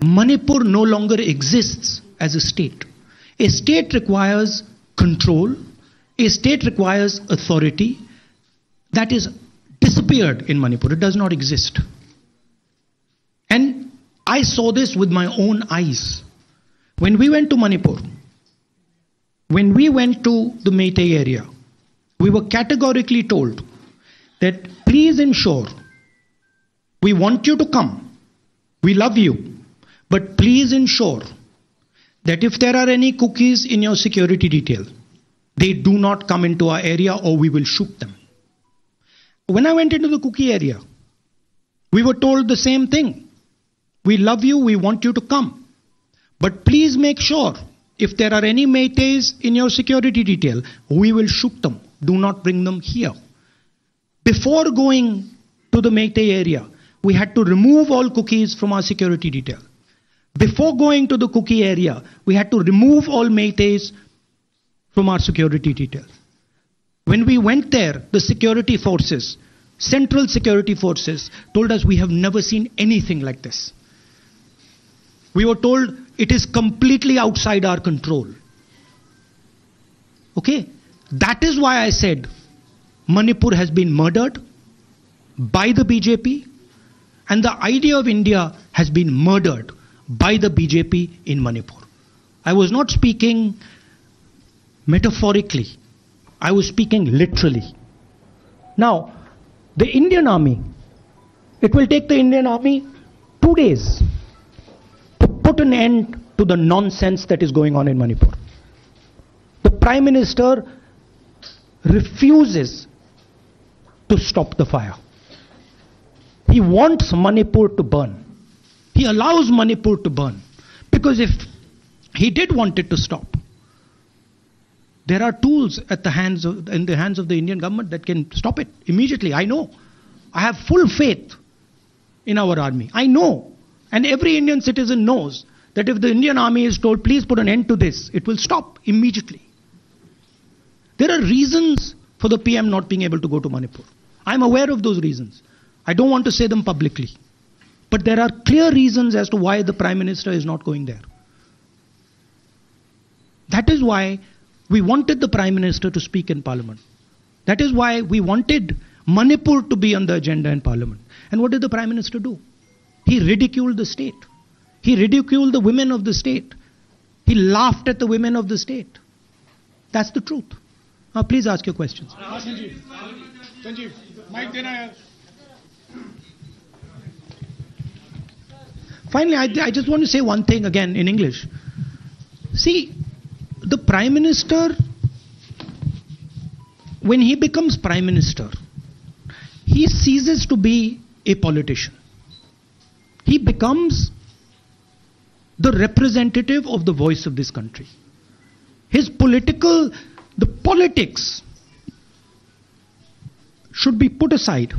Manipur no longer exists as a state. A state requires control. A state requires authority. That is disappeared in Manipur. It does not exist. And I saw this with my own eyes. When we went to Manipur, when we went to the Meitei area, we were categorically told that please ensure, we want you to come, we love you, but please ensure that if there are any cookies in your security detail, they do not come into our area or we will shoot them. When I went into the cookie area, we were told the same thing. We love you, we want you to come. But please make sure, if there are any Meiteis in your security detail, we will shoot them. Do not bring them here. Before going to the Meitei area, we had to remove all cookies from our security detail. Before going to the cookie area, we had to remove all Meiteis from our security detail. When we went there, the security forces, central security forces, told us we have never seen anything like this. We were told it is completely outside our control. Okay? That is why I said Manipur has been murdered by the BJP, and the idea of India has been murdered by the BJP in Manipur. I was not speaking metaphorically. I was speaking literally. Now, the Indian army, it will take the Indian army 2 days to put an end to the nonsense that is going on in Manipur. The Prime Minister refuses to stop the fire. He wants Manipur to burn. He allows Manipur to burn. Because if he did want it to stop, there are tools in the hands of the Indian government that can stop it immediately. I know. I have full faith in our army. I know. And every Indian citizen knows that if the Indian army is told, please put an end to this, it will stop immediately. There are reasons for the PM not being able to go to Manipur. I'm aware of those reasons. I don't want to say them publicly. But there are clear reasons as to why the Prime Minister is not going there. That is why we wanted the Prime Minister to speak in Parliament. That is why we wanted Manipur to be on the agenda in Parliament. And what did the Prime Minister do? He ridiculed the state. He ridiculed the women of the state. He laughed at the women of the state. That's the truth. Now please ask your questions. Sanjeev, mic dena yaar. Finally, I just want to say one thing again in English. See, the Prime Minister, when he becomes Prime Minister, he ceases to be a politician. He becomes the representative of the voice of this country. The politics should be put aside.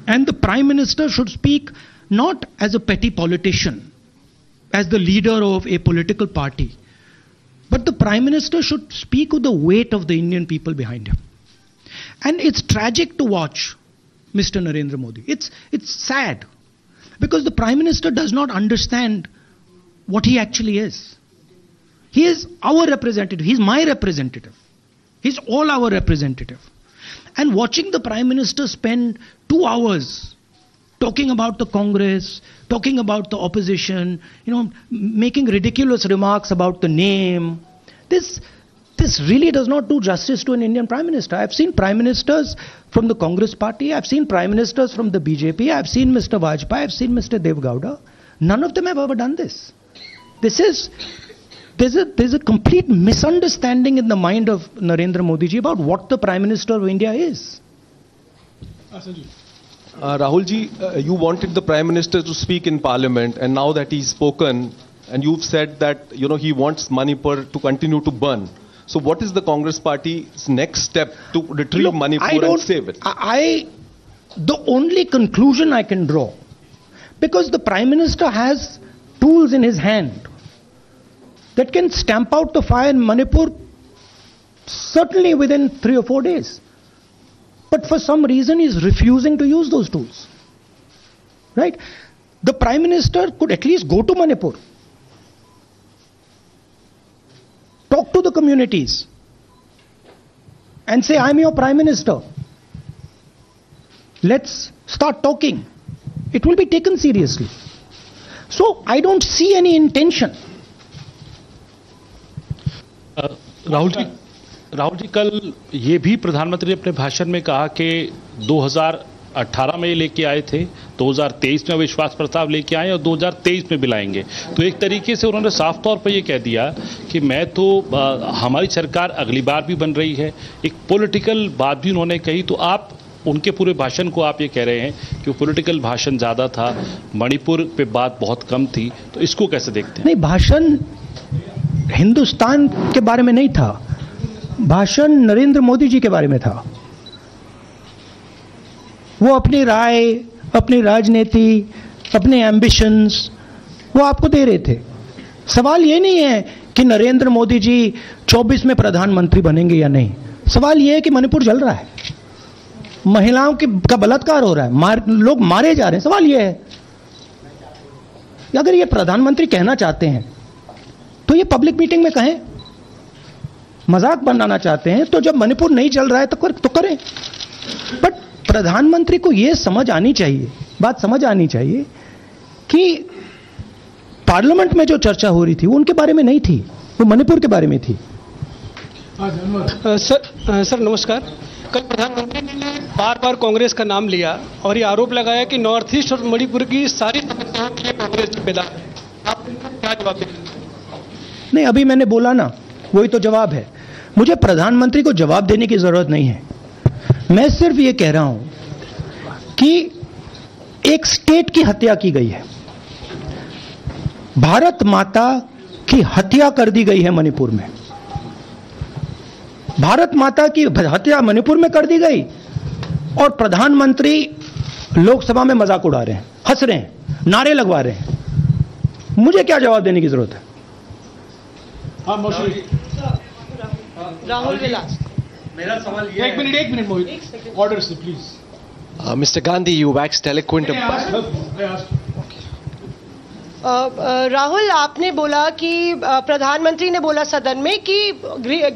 And the Prime Minister should speak not as a petty politician, as the leader of a political party, but the Prime Minister should speak with the weight of the Indian people behind him. And it's tragic to watch Mr. Narendra Modi. It's sad, because the Prime Minister does not understand what he actually is. He is our representative. He's my representative. He's all our representative. And watching the Prime Minister spend 2 hours talking about the Congress, talking about the opposition, making ridiculous remarks about the name, this really does not do justice to an Indian Prime Minister. I've seen Prime Ministers from the Congress party, I've seen Prime Ministers from the BJP, I've seen Mr. Vajpayee, I've seen Mr. Devgowda. None of them have ever done this. There's a complete misunderstanding in the mind of Narendra Modi ji about what the Prime Minister of India is. Rahul ji, you wanted the Prime Minister to speak in Parliament, and now that he's spoken, and you've said that he wants Manipur to continue to burn. So what is the Congress Party's next step to retrieve Manipur and save it? The only conclusion I can draw, because the Prime Minister has tools in his hand that can stamp out the fire in Manipur certainly within 3 or 4 days. But for some reason he's refusing to use those tools. Right? the Prime Minister could at least go to Manipur, talk to the communities, and say, I'm your Prime Minister. Let's start talking. It will be taken seriously. So I don't see any intention. Rahul ji कल ये भी प्रधानमंत्री ने अपने भाषण में कहा कि 2018 में लेके आए थे, 2023 में विश्वास प्रस्ताव लेके आए और 2023 में भी लाएंगे। तो एक तरीके से उन्होंने साफ तौर पर ये कह दिया कि मैं तो हमारी सरकार अगली बार भी बन रही है। एक पॉलिटिकल बात भी उन्होंने कही। तो आप उनके पूरे भाषण को आप ये कह रहे हैं कि वो पॉलिटिकल भाषण ज़्यादा था, मणिपुर पे बात बहुत कम थी, तो इसको कैसे देखते हैं? नहीं, भाषण हिंदुस्तान के बारे में नहीं था, भाषण नरेंद्र मोदी जी के बारे में था। वो अपनी राय, अपनी राजनीति, अपने एम्बिशंस वो आपको दे रहे थे। सवाल ये नहीं है कि नरेंद्र मोदी जी 24 में प्रधानमंत्री बनेंगे या नहीं। सवाल ये है कि मणिपुर जल रहा है, महिलाओं का बलात्कार हो रहा है, लोग मारे जा रहे हैं। सवाल ये है, अगर ये प्रधानमंत्री कहना चाहते हैं तो ये पब्लिक मीटिंग में कहें। मजाक बनाना चाहते हैं तो जब मणिपुर नहीं चल रहा है तो करें। बट प्रधानमंत्री को ये समझ आनी चाहिए, बात समझ आनी चाहिए कि पार्लियामेंट में जो चर्चा हो रही थी वो उनके बारे में नहीं थी, वो मणिपुर के बारे में थी। सर नमस्कार। कल प्रधानमंत्री ने बार बार कांग्रेस का नाम लिया और ये आरोप लगाया कि नॉर्थ ईस्ट और मणिपुर की सारी समस्याओं के लिए कांग्रेस जिम्मेदार है। आप क्या जवाब देंगे? नहीं, अभी मैंने बोला ना, वही तो जवाब है। मुझे प्रधानमंत्री को जवाब देने की जरूरत नहीं है। मैं सिर्फ ये कह रहा हूं कि एक स्टेट की हत्या की गई है, भारत माता की हत्या कर दी गई है मणिपुर में। भारत माता की हत्या मणिपुर में कर दी गई और प्रधानमंत्री लोकसभा में मजाक उड़ा रहे हैं, हंस रहे हैं, नारे लगवा रहे हैं। मुझे क्या जवाब देने की जरूरत है? राहुल विलास, मेरा सवाल ये एक मिनट मोहित, ऑर्डर से please. Mr. Gandhi, you waxed eloquent Rahul, आपने बोला कि प्रधानमंत्री ने बोला सदन में कि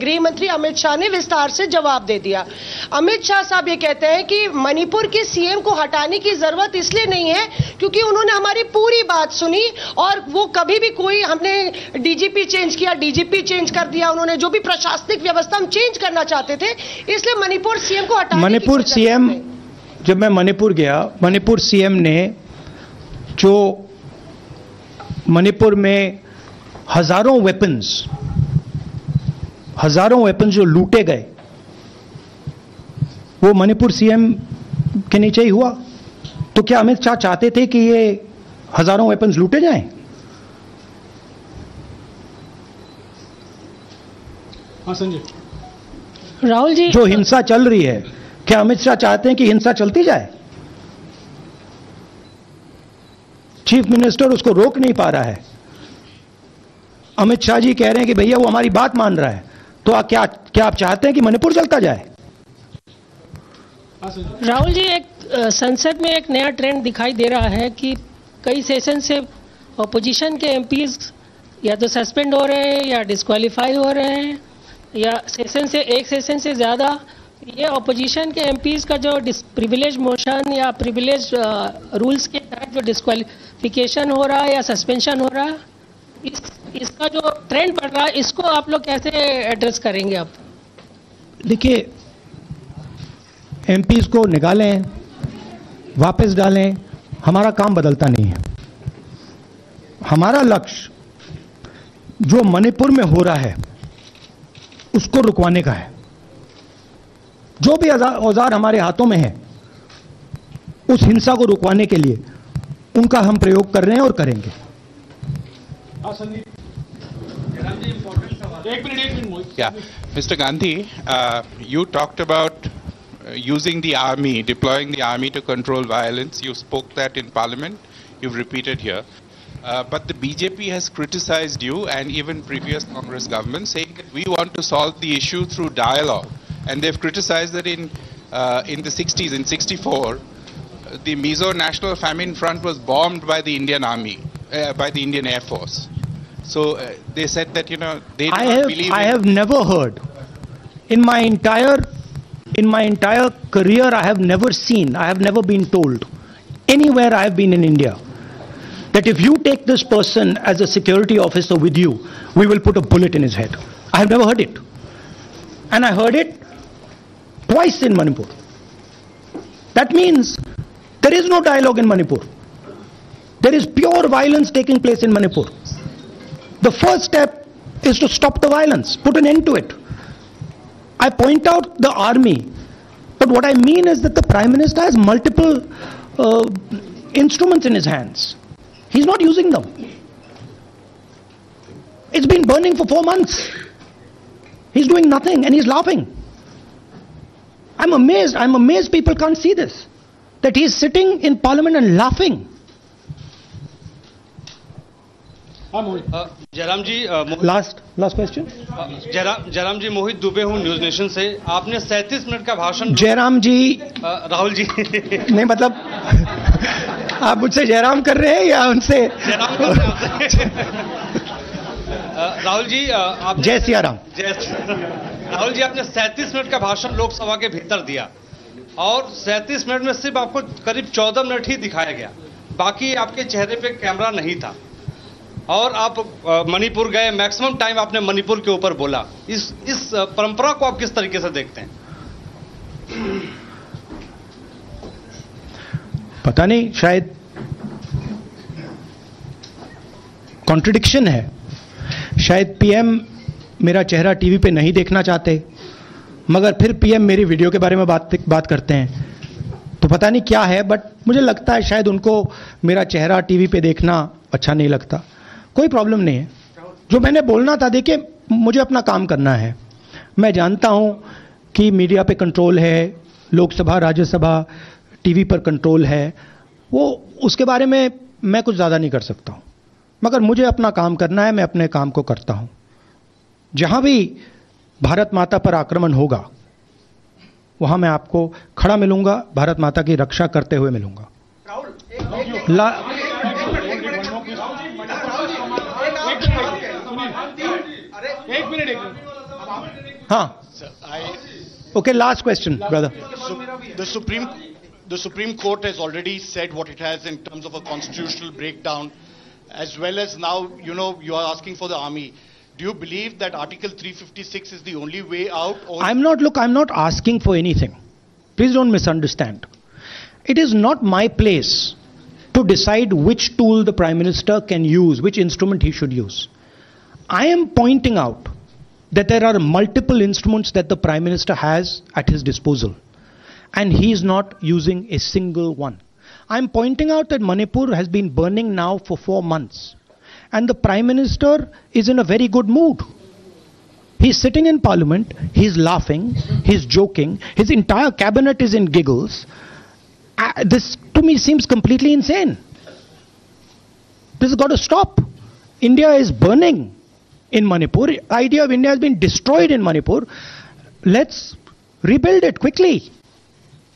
गृह मंत्री अमित शाह ने विस्तार से जवाब दे दिया। अमित शाह साहब ये कहते हैं कि मणिपुर के सीएम को हटाने की जरूरत इसलिए नहीं है क्योंकि उन्होंने हमारी पूरी बात सुनी और वो कभी भी कोई, हमने डीजीपी चेंज किया, डीजीपी चेंज कर दिया, उन्होंने जो भी प्रशासनिक व्यवस्था हम चेंज करना चाहते थे, इसलिए मणिपुर सीएम को हटाने। मणिपुर सीएम, जब मैं मणिपुर गया, मणिपुर सीएम ने जो मणिपुर में हजारों वेपन्स जो लूटे गए, वो मणिपुर सीएम के नीचे ही हुआ। तो क्या अमित शाह चाहते थे कि ये हजारों वेपन्स लूटे जाएं? हाँ संजय। राहुल जी, जो हिंसा चल रही है, क्या अमित शाह चाहते हैं कि हिंसा चलती जाए? चीफ मिनिस्टर उसको रोक नहीं पा रहा है। अमित शाह जी कह रहे हैं कि भैया वो हमारी बात मान रहा है, तो क्या आप चाहते हैं कि मणिपुर चलता जाए? राहुल जी, एक संसद में एक नया ट्रेंड दिखाई दे रहा है कि कई सेशन से ऑपोजिशन के एमपीज या तो सस्पेंड हो रहे हैं या डिस्क्वालीफाई हो रहे हैं, या एक सेशन से ज़्यादा ये ऑपोजिशन के एमपीज का जो प्रिविलेज मोशन या प्रिविलेज रूल्स के तहत जो डिस्क्वालिफिकेशन हो रहा है या सस्पेंशन हो रहा है, इसका जो ट्रेंड बढ़ रहा है, इसको आप लोग कैसे एड्रेस करेंगे? आप देखिए, एमपीज को निकालें, वापस डालें, हमारा काम बदलता नहीं है। हमारा लक्ष्य जो मणिपुर में हो रहा है उसको रुकवाने का है। जो भी औजार हमारे हाथों में है, उस हिंसा को रुकवाने के लिए उनका हम प्रयोग कर रहे हैं और करेंगे। Yeah, Mr. Gandhi, you talked about using the army, deploying the army to control violence. You spoke that in Parliament. You've repeated here. But the BJP has criticized you and even previous Congress government, saying that we want to solve the issue through dialogue. And they've criticized that in the 60s, in 64, the Mizo National Famine Front was bombed by the Indian Army, by the Indian Air Force. So they said that, you know, they do not believe I have never heard in my entire career, I have never seen, I have never been told anywhere I have been in India that if you take this person as a security officer with you, we will put a bullet in his head. I have never heard it. And I heard it twice in Manipur. That means there is no dialogue in Manipur. There is pure violence taking place in Manipur. The first step is to stop the violence, put an end to it. I point out the army, but what I mean is that the Prime Minister has multiple instruments in his hands. He's not using them. It's been burning for 4 months. He's doing nothing and he's laughing. I'm amazed people can't see this. That he's sitting in parliament and laughing. Jairam ji Last question. Jairam जी मोहित दुबे हूँ news nation से. आपने 37 minute का भाषण. जयराम जी राहुल जी नहीं, मतलब आप मुझसे जयराम कर रहे हैं या उनसे राहुल जी आप जय सिया राम. राहुल जी आपने 37 मिनट का भाषण लोकसभा के भीतर दिया और 37 मिनट में सिर्फ आपको करीब 14 मिनट ही दिखाया गया, बाकी आपके चेहरे पे कैमरा नहीं था और आप मणिपुर गए. मैक्सिमम टाइम आपने मणिपुर के ऊपर बोला. इस परंपरा को आप किस तरीके से देखते हैं? पता नहीं, शायद कॉन्ट्रडिक्शन है. शायद पीएम मेरा चेहरा टीवी पे नहीं देखना चाहते, मगर फिर पीएम मेरी वीडियो के बारे में बात करते हैं. तो पता नहीं क्या है, बट मुझे लगता है शायद उनको मेरा चेहरा टीवी पे देखना अच्छा नहीं लगता. कोई प्रॉब्लम नहीं है. जो मैंने बोलना था, देखिए मुझे अपना काम करना है. मैं जानता हूं कि मीडिया पे कंट्रोल है, लोकसभा राज्यसभा टीवी पर कंट्रोल है, वो उसके बारे में मैं कुछ ज़्यादा नहीं कर सकता हूं. मगर मुझे अपना काम करना है, मैं अपने काम को करता हूं. जहां भी भारत माता पर आक्रमण होगा वहां मैं आपको खड़ा मिलूंगा, भारत माता की रक्षा करते हुए मिलूंगा. हाँ, okay, last question, brother. The Supreme Court has already said what it has in terms of a constitutional breakdown, as well as now, you know, you are asking for the army. Do you believe that Article 356 is the only way out? Or I'm not asking for anything. Please don't misunderstand. It is not my place to decide which tool the Prime Minister can use, which instrument he should use. I am pointing out that there are multiple instruments that the Prime Minister has at his disposal, and he is not using a single one. I am pointing out that Manipur has been burning now for 4 months, and the Prime Minister is in a very good mood. He's sitting in Parliament, he's laughing, he's joking, his entire cabinet is in giggles. This to me seems completely insane. This has got to stop. India is burning in Manipur. The idea of India has been destroyed in Manipur. Let's rebuild it quickly.